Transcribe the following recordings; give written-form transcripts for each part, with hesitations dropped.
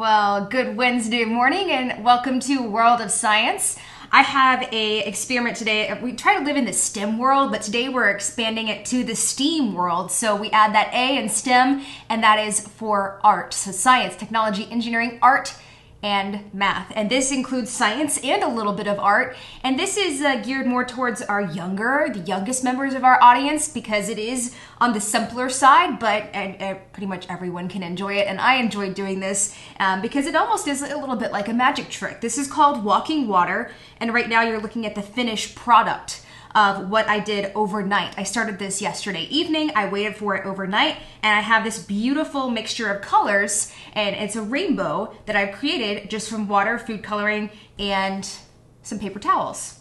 Well, good Wednesday morning and welcome to World of Science. I have a experiment today. We try to live in the STEM world, but today we're expanding it to the STEAM world. So we add that A in STEM, and that is for art. So science, technology, engineering, art, and math. And this includes science and a little bit of art. And this is geared more towards the youngest members of our audience, because it is on the simpler side, but pretty much everyone can enjoy it. And I enjoy doing this because it almost is a little bit like a magic trick. This is called walking water. And right now you're looking at the finished product of what I did overnight. I started this yesterday evening. I waited for it overnight, and I have this beautiful mixture of colors, and it's a rainbow that I've created just from water, food coloring, and some paper towels.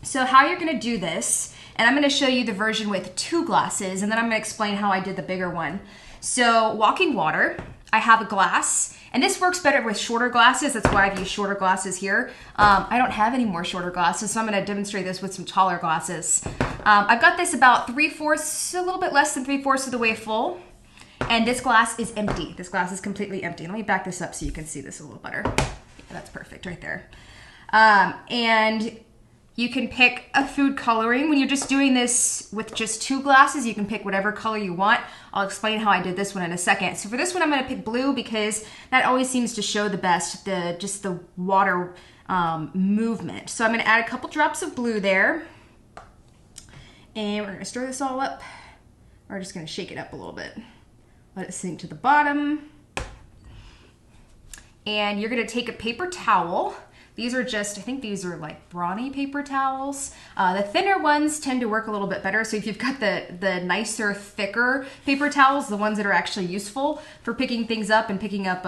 So how you're gonna do this, and I'm gonna show you the version with 2 glasses, and then I'm gonna explain how I did the bigger one. So walking water, I have a glass, and this works better with shorter glasses. That's why I've used shorter glasses here. I don't have any more shorter glasses, so I'm gonna demonstrate this with some taller glasses. I've got this about 3/4, a little bit less than 3/4 of the way full. And this glass is empty. This glass is completely empty. Let me back this up so you can see this a little better. Yeah, that's perfect right there. And you can pick a food coloring. When you're just doing this with just 2 glasses, you can pick whatever color you want. I'll explain how I did this one in a second. So for this one, I'm gonna pick blue because that always seems to show the best, just the water movement. So I'm gonna add a couple drops of blue there. And we're gonna stir this all up. We're just gonna shake it up a little bit. Let it sink to the bottom. And you're gonna take a paper towel. These are just, I think these are like brawny paper towels. The thinner ones tend to work a little bit better. So if you've got the nicer, thicker paper towels, the ones that are actually useful for picking things up and picking up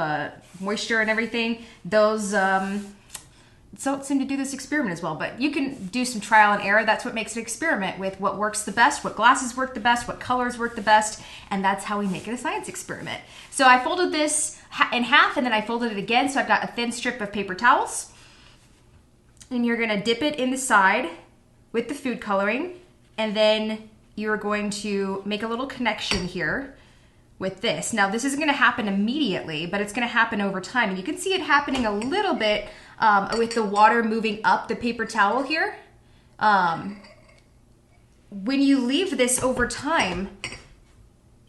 moisture and everything, those don't seem to do this experiment as well. But you can do some trial and error. That's what makes an experiment, with what works the best, what glasses work the best, what colors work the best, and that's how we make it a science experiment. So I folded this in half, and then I folded it again, so I've got a thin strip of paper towels. And you're gonna dip it in the side with the food coloring, and then you're going to make a little connection here with this. Now this isn't gonna happen immediately, but it's gonna happen over time. And you can see it happening a little bit with the water moving up the paper towel here. When you leave this over time,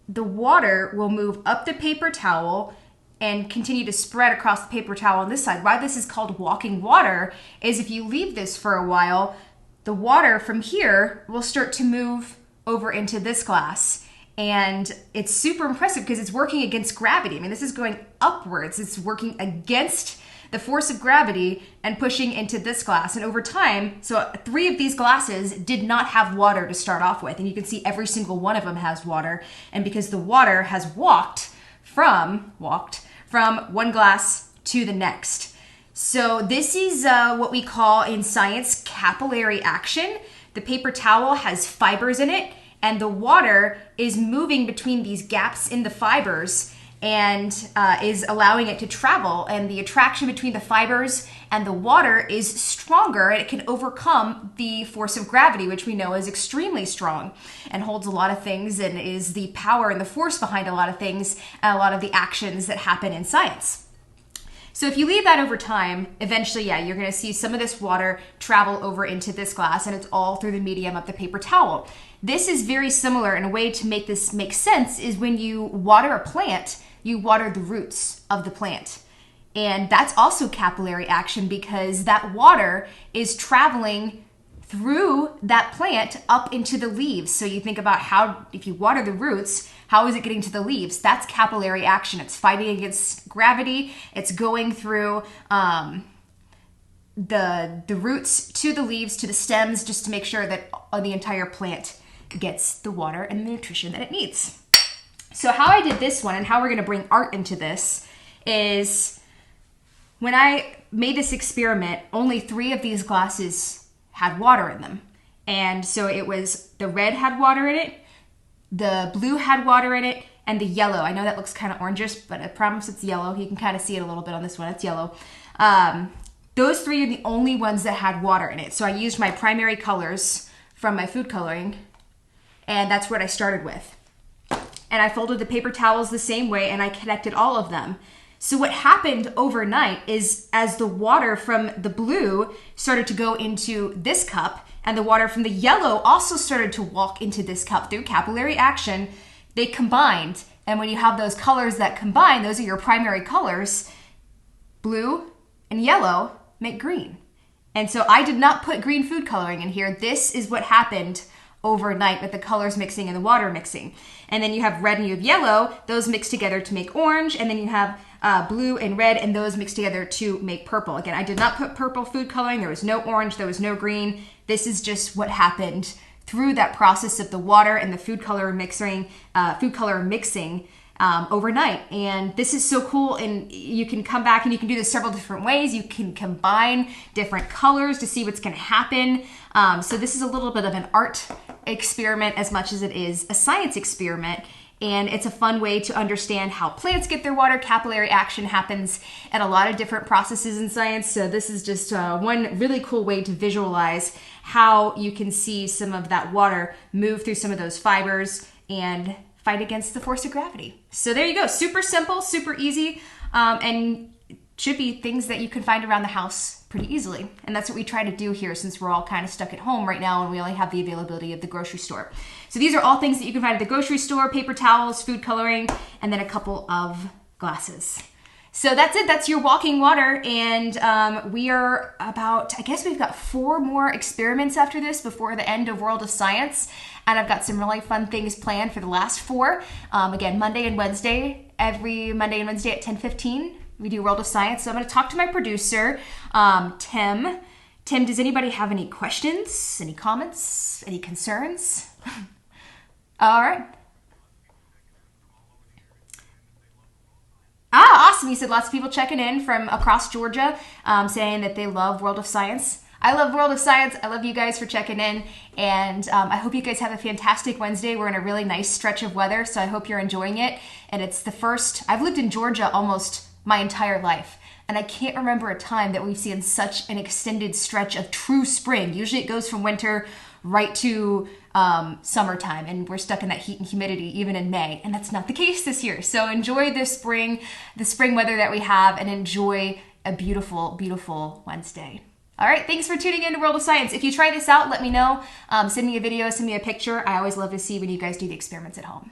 the water will move up the paper towel and continue to spread across the paper towel on this side. Why this is called walking water is if you leave this for a while, the water from here will start to move over into this glass. And it's super impressive because it's working against gravity. I mean, this is going upwards. It's working against the force of gravity and pushing into this glass. And over time, so 3 of these glasses did not have water to start off with. And you can see every single one of them has water. And because the water has walked from one glass to the next. So this is what we call in science capillary action. The paper towel has fibers in it, and the water is moving between these gaps in the fibers and is allowing it to travel. And the attraction between the fibers and the water is stronger, and it can overcome the force of gravity, which we know is extremely strong and holds a lot of things and is the power and the force behind a lot of things and a lot of the actions that happen in science. So if you leave that over time, eventually, you're gonna see some of this water travel over into this glass, and it's all through the medium of the paper towel. This is very similar, in a way to make this make sense is when you water a plant, you water the roots of the plant. And that's also capillary action, because that water is traveling through that plant up into the leaves. So you think about how, if you water the roots, how is it getting to the leaves? That's capillary action. It's fighting against gravity. It's going through the roots to the leaves, to the stems, just to make sure that the entire plant gets the water and the nutrition that it needs. So how I did this one and how we're gonna bring art into this is, when I made this experiment, only 3 of these glasses had water in them. And so it was, the red had water in it, the blue had water in it, and the yellow. I know that looks kind of orangish, but I promise it's yellow. You can kind of see it a little bit on this one, it's yellow. Those 3 are the only ones that had water in it. So I used my primary colors from my food coloring, and that's what I started with. And I folded the paper towels the same way, and I connected all of them. So what happened overnight is as the water from the blue started to go into this cup, and the water from the yellow also started to walk into this cup through capillary action, they combined. And when you have those colors that combine, those are your primary colors, blue and yellow make green. And so I did not put green food coloring in here. This is what happened overnight with the colors mixing and the water mixing. And then you have red and you have yellow, those mix together to make orange. And then you have blue and red, and those mix together to make purple. Again, I did not put purple food coloring. There was no orange, there was no green. This is just what happened through that process of the water and the food color mixing overnight. And this is so cool. And you can come back and you can do this several different ways. You can combine different colors to see what's going to happen. So this is a little bit of an art experiment as much as it is a science experiment. And it's a fun way to understand how plants get their water. Capillary action happens at a lot of different processes in science. So this is just one really cool way to visualize how you can see some of that water move through some of those fibers and fight against the force of gravity. So there you go. Super simple, super easy, and should be things that you can find around the house pretty easily. And that's what we try to do here since we're all kind of stuck at home right now and we only have the availability of the grocery store. So these are all things that you can find at the grocery store: paper towels, food coloring, and then a couple of glasses. So that's it. That's your walking water. And we are about, I guess we've got 4 more experiments after this before the end of World of Science. And I've got some really fun things planned for the last 4. Again, Monday and Wednesday, every Monday and Wednesday at 10:15, we do World of Science. So I'm going to talk to my producer, Tim. Tim, does anybody have any questions, any comments, any concerns? All right. Ah, awesome. He said lots of people checking in from across Georgia saying that they love World of Science. I love World of Science. I love you guys for checking in. And I hope you guys have a fantastic Wednesday. We're in a really nice stretch of weather, so I hope you're enjoying it. And it's the first, I've lived in Georgia almost my entire life. And I can't remember a time that we've seen such an extended stretch of true spring. Usually it goes from winter right to summertime, and we're stuck in that heat and humidity even in May, and that's not the case this year. So enjoy the spring weather that we have, and enjoy a beautiful, beautiful Wednesday. All right, thanks for tuning in to World of Science. If you try this out, let me know. Send me a video, send me a picture. I always love to see when you guys do the experiments at home.